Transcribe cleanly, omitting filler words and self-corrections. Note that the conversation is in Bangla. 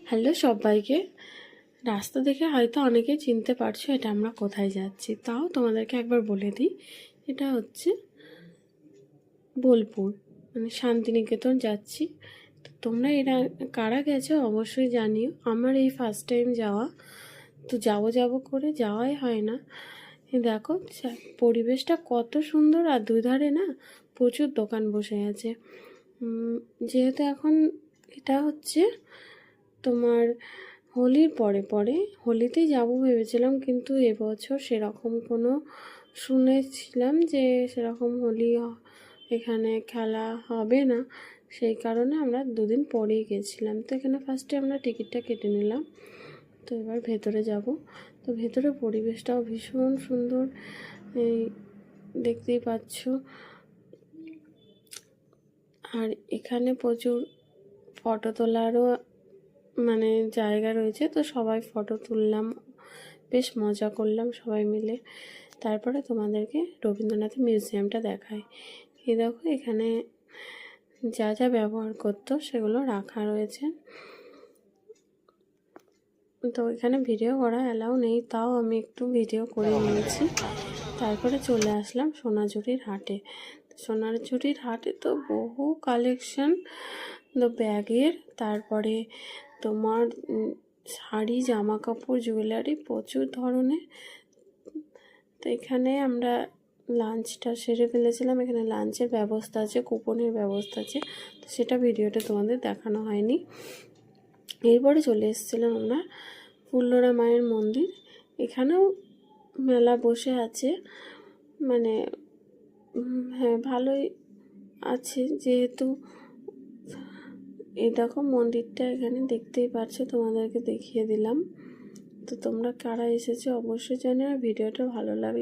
হ্যালো সবাইকে। রাস্তা দেখে হয়তো অনেকেই চিনতে পারছো এটা আমরা কোথায় যাচ্ছি, তাও তোমাদেরকে একবার বলে দিই। এটা হচ্ছে বোলপুর, মানে শান্তিনিকেতন যাচ্ছি। তো তোমরা এরা কারা গেছো অবশ্যই জানিও। আমার এই ফার্স্ট টাইম যাওয়া, তো যাব করে যাওয়াই হয় না। দেখো পরিবেশটা কত সুন্দর, আর দুধারে না প্রচুর দোকান বসে আছে। যেহেতু এখন এটা হচ্ছে তোমার হোলির পরে হোলিতেই যাব ভেবেছিলাম, কিন্তু এবছর সেরকম কোনো শুনেছিলাম যে সেরকম হোলি এখানে খেলা হবে না, সেই কারণে আমরা দুদিন পরেই গেছিলাম। তো এখানে ফার্স্টে আমরা টিকিটটা কেটে নিলাম। তো এবার ভেতরে যাব। তো ভেতরে পরিবেশটাও ভীষণ সুন্দর, এই দেখতেই পাচ্ছ। আর এখানে প্রচুর ফটো তোলারও মানে জায়গা রয়েছে, তো সবাই ফটো তুললাম, বেশ মজা করলাম সবাই মিলে। তারপরে তোমাদেরকে রবীন্দ্রনাথ মিউজিয়ামটা দেখাই। এই দেখো এখানে যা যা ব্যবহার করতো সেগুলো রাখা রয়েছে। তো এখানে ভিডিও করা অ্যালাউ নেই, তাও আমি একটু ভিডিও করে নিয়েছি। তারপরে চলে আসলাম সোনাঝুরির হাটে। সোনাঝুরির হাটে তো বহু কালেকশন, তো ব্যাগের, তারপরে তোমার শাড়ি, জামা কাপড়, জুয়েলারি প্রচুর ধরনের। তো এখানে আমরা লাঞ্চটা সেরে ফেলেছিলাম। এখানে লাঞ্চের ব্যবস্থা আছে, কুপনের ব্যবস্থা আছে, তো সেটা ভিডিওটা তোমাদের দেখানো হয়নি। এরপরে চলে এসেছিলাম আমরা ফুল্লরা মায়ের মন্দির। এখানেও মেলা বসে আছে, মানে হ্যাঁ ভালোই আছে। যেহেতু এই দেখো মন্দিরটা এখানে দেখতেই পাচ্ছ, তোমাদেরকে দেখিয়ে দিলাম। তো তোমরা কারা এসেছো অবশ্যই জানিও, আর ভিডিওটা ভালো লাগে